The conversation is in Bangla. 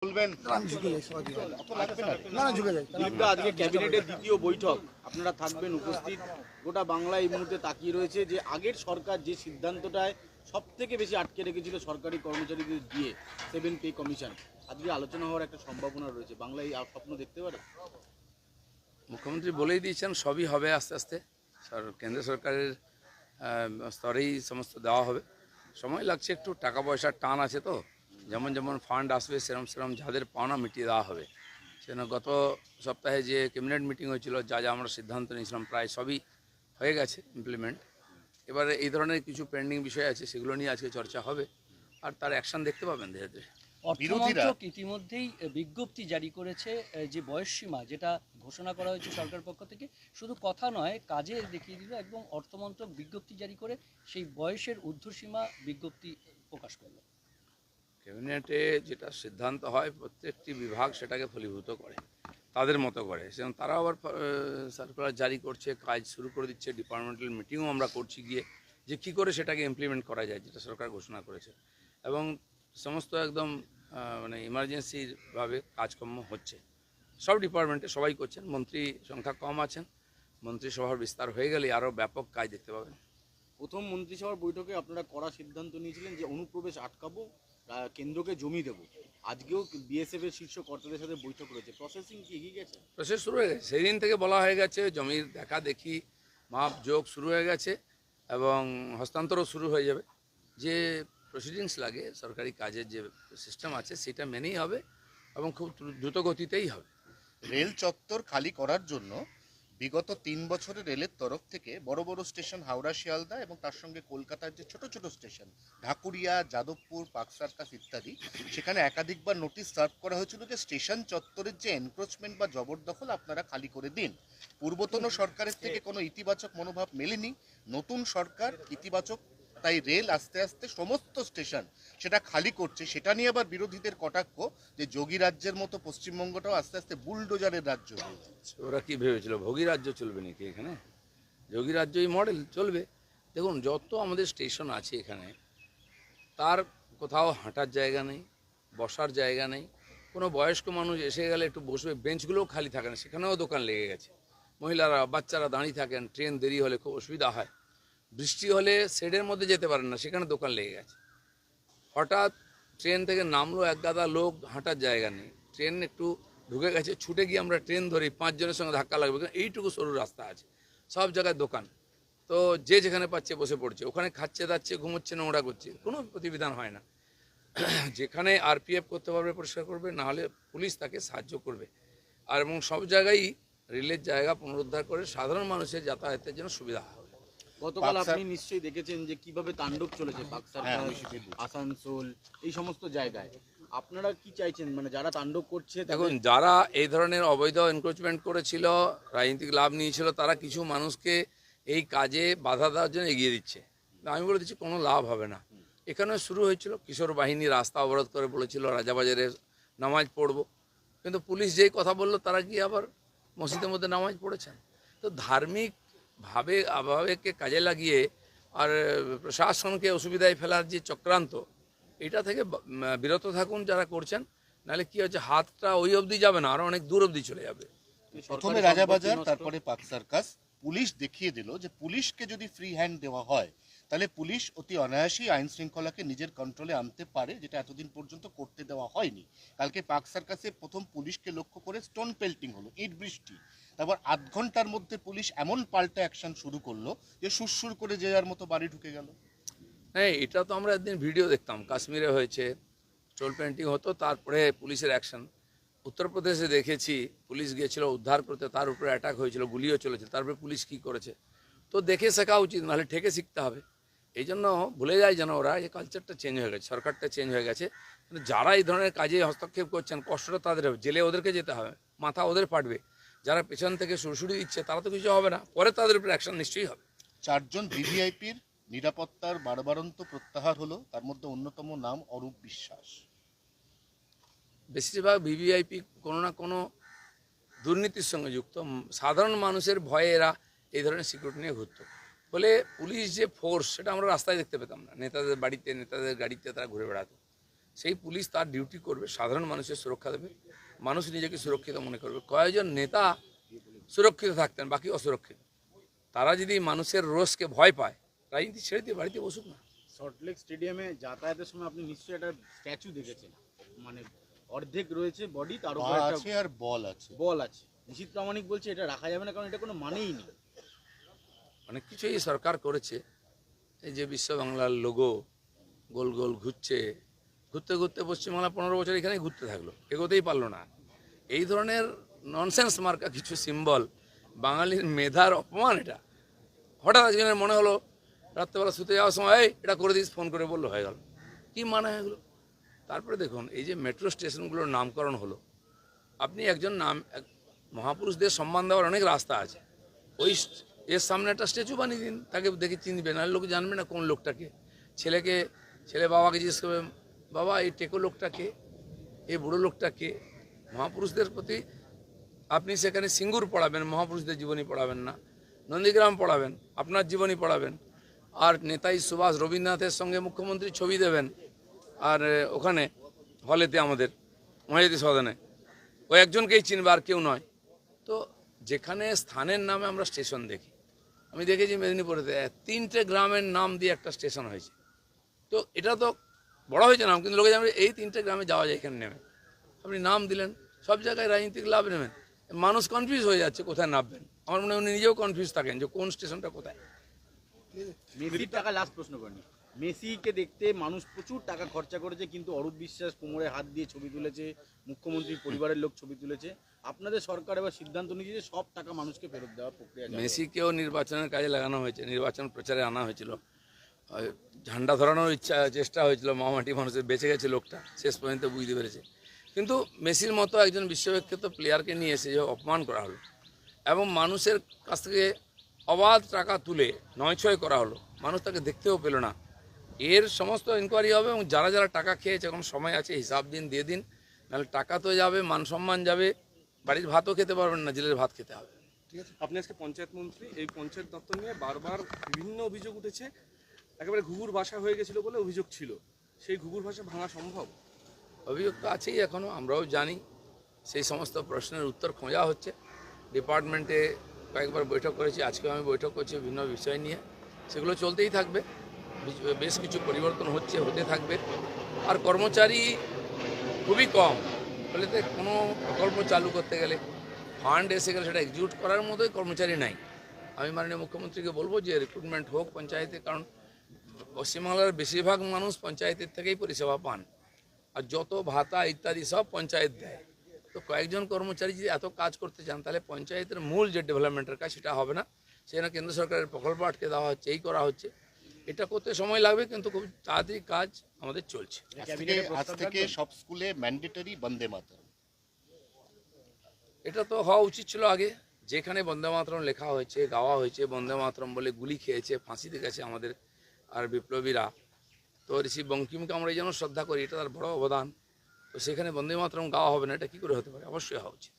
বলবেন আজকে ক্যাবিনেটের দ্বিতীয় বৈঠক আপনারা থাকবেন উপস্থিত। গোটা বাংলা এই মুহূর্তে তাকিয়ে রয়েছে যে আগের সরকার যে সিদ্ধান্তটায় সব থেকে বেশি আটকে রেখেছিল সরকারি কর্মচারীদের দিয়ে 7 পে কমিশন, আজকে আলোচনা হওয়ার একটা সম্ভাবনা রয়েছে। বাংলা এই স্বপ্ন দেখতে পারে? মুখ্যমন্ত্রী বলেই দিয়েছেন সবই হবে আস্তে আস্তে, কেন্দ্র সরকারের স্তরেই সমস্ত দেওয়া হবে। সময় লাগছে, একটু টাকা পয়সার টান আছে, তো যেমন যেমন ফান্ড আসবে সেরম সেরম যাদের পাওনা মিটিয়ে দেওয়া হবে। সেজন্য গত সপ্তাহে যে ক্যাবিনেট মিটিং হয়েছিল, যা যা আমরা সিদ্ধান্ত নিয়েছিলাম প্রায় সবই হয়ে গেছে ইমপ্লিমেন্ট। এবারে এই ধরনের কিছু পেন্ডিং বিষয় আছে, সেগুলো নিয়ে আজকে চর্চা হবে আর তার অ্যাকশন দেখতে পাবেন ধীরে ধীরে। অর্থমন্ত্রক ইতিমধ্যেই বিজ্ঞপ্তি জারি করেছে, যে বয়সসীমা যেটা ঘোষণা করা হয়েছে সরকার পক্ষ থেকে, শুধু কথা নয় কাজে দেখিয়ে দিল। একদম অর্থমন্ত্রক বিজ্ঞপ্তি জারি করে সেই বয়সের ঊর্ধ্বসীমা বিজ্ঞপ্তি প্রকাশ করলো। ক্যাবিনেটে যেটা সিদ্ধান্ত হয় প্রত্যেকটি বিভাগ সেটাকে ফলীভূত করে তাদের মতো করে, সেজন্য তারা আবার সার্কুলার জারি করছে, কাজ শুরু করে দিচ্ছে। ডিপার্টমেন্টাল মিটিংও আমরা করছি গিয়ে, যে কী করে সেটাকে ইমপ্লিমেন্ট করা যায়, যেটা সরকার ঘোষণা করেছে। এবং সমস্ত একদম মানে ইমার্জেন্সিভাবে কাজকর্ম হচ্ছে সব ডিপার্টমেন্টে, সবাই করছেন। মন্ত্রী সংখ্যা কম আছেন, মন্ত্রিসভার বিস্তার হয়ে গেলে আরও ব্যাপক কাজ দেখতে পাবেন। প্রথম মন্ত্রিসভার বৈঠকে আপনারা কড়া সিদ্ধান্ত নিয়েছিলেন যে অনুপ্রবেশ আটকাবো, কেন্দ্রকে জমি দেবো। আজকেও বিএসএফ এর শীর্ষ কর্তাদের সাথে বৈঠক রয়েছে, প্রসেসিং কি এগিয়ে গেছে? প্রসেস শুরু হয়ে গেছে, সেই দিন থেকে বলা হয়ে গেছে, জমির দেখা দেখি মাপ যোগ শুরু হয়ে গেছে এবং হস্তান্তরও শুরু হয়ে যাবে। যে প্রসিডিংস লাগে সরকারি কাজের যে সিস্টেম আছে সেটা মেনেই হবে এবং খুব দ্রুত গতিতেই হবে। রেল চত্বর খালি করার জন্য বিগত 3 বছরে রেলের তরফ থেকে বড় বড় স্টেশন হাওড়া শিয়ালদা এবং তার সঙ্গে কলকাতার যে ছোট ছোট station Dhakuria, Jadavpur, park circus ইত্যাদি, সেখানে একাধিকবার নোটিশ সার্ভ করা হয়েছিল যে স্টেশন চত্বরের যে এনক্রোচমেন্ট বা জবরদখল আপনারা খালি করে দিন। পূর্বতন সরকারের থেকে কোনো ইতিবাচক মনোভাব মেলেনি, নতুন সরকার ইতিবাচক, তাই রেল আস্তে আস্তে সমস্ত স্টেশন সেটা খালি করছে। সেটা নিয়ে আবার বিরোধীদের কটাক্ষ যে যোগী রাজ্যের মতো পশ্চিমবঙ্গটাও আস্তে আস্তে বুলডোজারের রাজ্য হয়ে যাচ্ছে। ওরা কি ভেবেছিল ভোগী রাজ্য চলবে নাকি এখানে? যোগী রাজ্যই মডেল চলবে। দেখুন, যত আমাদের স্টেশন আছে এখানে, তার কোথাও হাঁটার জায়গা নেই, বসার জায়গা নেই। কোনো বয়স্ক মানুষ এসে গেলে একটু বসবে, বেঞ্চগুলোও খালি থাকে না, সেখানেও দোকান লেগে গেছে। মহিলারা, বাচ্চারা দাঁড়িয়ে থাকেন, ট্রেন দেরি হলে খুব অসুবিধা হয়। বৃষ্টি হলে শেডের মধ্যে যেতে পারেন না, সেখানে দোকান লেগে গেছে। হঠাৎ ট্রেন থেকে নামলো, এক গাদা লোক, হাঁটার জায়গা নেই। ট্রেন একটু ঢুকে গেছে, ছুটে গিয়ে আমরা ট্রেন ধরি, 5 জনের সঙ্গে ধাক্কা লাগবে, এইটুকু সরু রাস্তা আছে, সব জায়গায় দোকান। তো যে যেখানে পাচ্ছে বসে পড়ছে, ওখানে খাচ্ছে দাচ্ছে, ঘুমোচ্ছে, নোংরা করছে, কোনো প্রতিবিধান হয় না। যেখানে আরপিএফ করতে পারবে পরিষ্কার করবে, না হলে পুলিশ তাকে সাহায্য করবে। আর এবং সব জায়গায় রেলের জায়গা পুনরুদ্ধার করে সাধারণ মানুষের যাতায়াতের জন্য সুবিধা হবে। গতকাল আপনি নিশ্চয়ই দেখেছেন যে কিভাবে তাণ্ডব চলেছে বাক্সার, আসানসোল, এই সমস্ত জায়গায়। আপনারা কি চাইছেন, মানে যারা তাণ্ডব করছে? দেখুন, যারা এই ধরনের অবৈধ এনক্রোচমেন্ট করেছিল, রাজনৈতিক লাভ নিয়েছিল, তারা কিছু মানুষকে এই কাজে বাধা দেওয়ার জন্য এগিয়ে দিচ্ছে। আমি বলে দিচ্ছি কোনো লাভ হবে না। এখানে শুরু হয়েছিল, কিশোর বাহিনী রাস্তা অবরোধ করে বলেছিল রাজাবাজারে নামাজ পড়বো, কিন্তু পুলিশ যেই কথা বললো তারা গিয়ে আবার মসজিদের মধ্যে নামাজ পড়েছেন। তো ধার্মিক আবেগকে কাজে লাগিয়ে আর প্রশাসনকে অসুবিধায় ফেলার যে চক্রান্ত, এটা থেকে বিরত থাকুন যারা করছেন। নাহলে কি হচ্ছে, হাতটা ওই অবধি যাবে না, আরো অনেক দূর অবধি চলে যাবে। প্রথমে রাজাবাজার, তারপরে পার্ক সার্কাস। পুলিশ দেখিয়ে দিল যে পুলিশকে যদি ফ্রি হ্যান্ড দেওয়া হয় তাহলে পুলিশ অতি অনায়াসেই আইন শৃঙ্খলাকে নিজের কন্ট্রোলে আনতে পারে, যেটা এতদিন পর্যন্ত করতে দেওয়া হয়নি। কালকে পার্ক সার্কাসে প্রথম পুলিশকে লক্ষ্য করে স্টোন পেল্টিং হলো, ইট বৃষ্টি। তারপর 8 ঘন্টার মধ্যে পুলিশ এমন পাল্টা অ্যাকশন শুরু করলো যে সুরসুর করে যে যার মতো বাড়ি ঢুকে গেল। হ্যাঁ, এটা তো আমরা একদিন ভিডিও দেখতাম, কাশ্মীরে হয়েছে, স্টোন পেন্টিং হতো, তারপরে পুলিশের অ্যাকশন। উত্তরপ্রদেশে দেখেছি, পুলিশ গিয়েছিল উদ্ধার করতে, তার উপরে অ্যাটাক হয়েছিল, গুলিও চলেছে, তারপরে পুলিশ কি করেছে। তো দেখে শেখা উচিত, নাহলে ঠেকে শিখতে হবে। এই জন্য ভুলে যায় যেন ওরা, এই কালচারটা চেঞ্জ হয়ে গেছে, সরকারটা চেঞ্জ হয়ে গেছে। কিন্তু যারা এই ধরনের কাজে হস্তক্ষেপ করছেন, কষ্টটা তাদের হবে, জেলে ওদেরকে যেতে হবে, মাথা ওদের ফাটবে। যারা পেছন থেকে সুরসুরি দিচ্ছে তারা তো কিছু হবে না, পরে তাদের উপরে অ্যাকশন নিশ্চয়ই হবে। 4 জন ভিভিআইপির নিরাপত্তার বারবারন্ত প্রত্যাহার হলো, তার মধ্যে অন্যতম নাম অরূপ বিশ্বাস। বেশিরভাগ ভিভিআইপি কোনো না কোনো দুর্নীতির সঙ্গে যুক্ত। সাধারণ মানুষের ভয়ে এরা এই ধরনের সিকিউরিটি নিয়ে ঘুরত বলে পুলিশ যে ফোর্স, সেটা আমরা রাস্তায় দেখতে পেতাম না। নেতাদের বাড়িতে, নেতাদের গাড়িতে তারা ঘুরে বেড়াতো। সেই পুলিশ তার ডিউটি করবে, সাধারণ মানুষের সুরক্ষা দেবে, মানুষ নিজেকে সুরক্ষিত মনে করবে। কয়েকজন নেতা সুরক্ষিত থাকতেন, বাকি অসুরক্ষিত। তারা যদি মানুষের রোষকে ভয় পায়, রাজনীতি ছেড়ে দিয়ে বাড়িতে বসুক না। সল্টলেক স্টেডিয়ামে যাতায়াতের সময় আপনি নিশ্চয়ই একটা স্ট্যাচু দেখেছেন, মানে অর্ধেক রয়েছে বডি, তার পা উপর একটা আছে আর বল আছে। বল আছে। নিশীথ প্রামাণিক বলছে এটা রাখা যাবে না, কারণ এটা কোনো মানেই নেই। অনেক কিছুই সরকার করেছে। এই যে বিশ্ব বাংলার লোগো গোল গোল ঘুরছে, ঘুরতে ঘুরতে পশ্চিমবাংলা 15 বছর এখানেই ঘুরতে থাকলো, এগোতেই পারলো না। এই ধরনের ননসেন্স মার্কা কিছু সিম্বল, বাঙালির মেধার অপমান। এটা হঠাৎ একজনের মনে হলো রাত্রেবেলা শুতে যাওয়ার সময়, এই এটা করে দিস, ফোন করে বললো, হয়ে গেল। কী মানে এগুলো? তারপরে দেখুন, এই যে মেট্রো স্টেশনগুলোর নামকরণ হলো, আপনি একজন মহাপুরুষদের সম্মান দেওয়ার অনেক রাস্তা আছে। ওই এর সামনে একটা স্ট্যাচু বানিয়ে দিন, তাকে দেখে চিনবে না, লোক জানবে না কোন লোকটাকে। ছেলে বাবাকে জিজ্ঞেস করবে, বাবা এই টেকো লোকটাকে, এই বুড়ো লোকটাকে। মহাপুরুষদের প্রতি আপনি সেখানে সিঙ্গুর পড়াবেন, মহাপুরুষদের জীবনী পড়াবেন না, নন্দীগ্রাম পড়াবেন, আপনার জীবনী পড়াবেন। আর নেতাজি সুভাষ রবীন্দ্রনাথের সঙ্গে মুখ্যমন্ত্রী ছবি দেবেন, আর ওখানে হলেতে আমাদের মহাজাতি সদনে ও একজনকেই চিনবে, আর কেউ নয়। তো যেখানে স্থানের নামে আমরা স্টেশন দেখি, আমি দেখেছি মেদিনীপুরেতে 3টে গ্রামের নাম দিয়ে একটা স্টেশন হয়েছে। তো এটা তো বড় হয়েছে নাম, কিন্তু লোকে জানবে এই 3টে গ্রামে যাওয়া যায় এখানে নেমে। আপনি নাম দিলেন, সব জায়গায় রাজনীতিক লাভ নেবেন, মানুষ কনফিউজ হয়ে যাচ্ছে কোথায় নামবেন। আমার মনে হয় উনি নিজেও কনফিউজ থাকেন যে কোন স্টেশনটা কোথায়। মেসির টাকা, লাস্ট প্রশ্ন করেনি, মেসিকে দেখতে মানুষ প্রচুর টাকা খরচা করেছে, কিন্তু অরূপ বিশ্বাস কোমরে হাত দিয়ে ছবি তুলেছে, মুখ্যমন্ত্রীর পরিবারের লোক ছবি তুলেছে। আপনাদের সরকার এবার সিদ্ধান্ত নিয়েছে যে সব টাকা মানুষকে ফেরত দেওয়ার প্রক্রিয়া চালু হবে। মেসিকেও নির্বাচনের কাজে লাগানো হয়েছে, নির্বাচন প্রচারে আনা হয়েছিল, ঝান্ডা ধরানোর চেষ্টা হয়েছিল, মামাটি মানুষের বেঁচে গেছে লোকটা, শেষ পর্যন্ত বুঝতে পেরেছে। কিন্তু মেসির মতো একজন বিশ্ববিখ্যাত প্লেয়ারকে নিয়ে এসে যে অপমান করা হলো এবং মানুষের কাছ থেকে অবাধ টাকা তুলে নয়ছয় করা হলো, মানুষ তাকে দেখতেও পেল না। এর সমস্ত ইনকোয়ারি হবে এবং যারা যারা টাকা খেয়েছে, এখন সময় আছে, হিসাব দিন, দিয়ে দিন, নাহলে টাকা তো যাবে, মান সম্মান যাবে, বাড়ির ভাতও খেতে পারবেন না, জেলের ভাত খেতে হবে। ঠিক আছে, আপনি আজকে পঞ্চায়েত মন্ত্রী, এই পঞ্চায়েত দপ্তর নিয়ে বারবার বিভিন্ন অভিযোগ উঠেছে, একেবারে ঘুঘুর ভাষা হয়ে গেছিল বলে অভিযোগ ছিল। সেই ঘুঘুর ভাষা ভাঙা সম্ভব? অভিযোগ তো আছেই এখনও, আমরাও জানি। সেই সমস্ত প্রশ্নের উত্তর খোঁজা হচ্ছে। ডিপার্টমেন্টে কয়েকবার বৈঠক করেছি, আজকেও আমি বৈঠক করছি বিভিন্ন বিষয় নিয়ে, সেগুলো চলতেই থাকবে। বেশ কিছু পরিবর্তন হতে থাকবে। আর কর্মচারী খুবই কম, ফলে কোনো প্রকল্প চালু করতে গেলে, ফান্ড এসে গেলে সেটা এক্সিকিউট করার মতোই কর্মচারী নাই। আমি মাননীয় মুখ্যমন্ত্রীকে বলবো যে রিক্রুটমেন্ট হোক পঞ্চায়েতে, কারণ পশ্চিমবাংলার বেশিরভাগ মানুষ পঞ্চায়েতের থেকেই পরিষেবা পান, আর যত ভাতা ইত্যাদি সব পঞ্চায়েত দেয়। তো কয়েকজন কর্মচারী যদি এত কাজ করতে চান, তাহলে পঞ্চায়েতের মূল যে ডেভেলপমেন্টের কাজ সেটা হবে না। সেখানে কেন্দ্র সরকারের প্রকল্প আটকে দেওয়া হচ্ছে, এই করা হচ্ছে। এটা করতে সময় লাগবে, কিন্তু খুব তাড়াতাড়ি কাজ আমাদের চলছে। আজ থেকে সব স্কুলে ম্যান্ডেটরি বন্দে মাতরম। এটা তো হওয়া উচিত ছিল আগে। যেখানে বন্দে মাতরম লেখা হয়েছে, গাওয়া হয়েছে, বন্দে মাতরম বলে গুলি খেয়েছে, ফাঁসিতে গেছে আমাদের আর বিপ্লবীরা, তো ঋষি বঙ্কিমকে আমরা এই জন্য শ্রদ্ধা করি, এটা তার বড় অবদান। তো সেখানে বন্দে মাতরম গাওয়া হবে না, এটা কী করে হতে পারে? অবশ্যই হওয়া উচিত।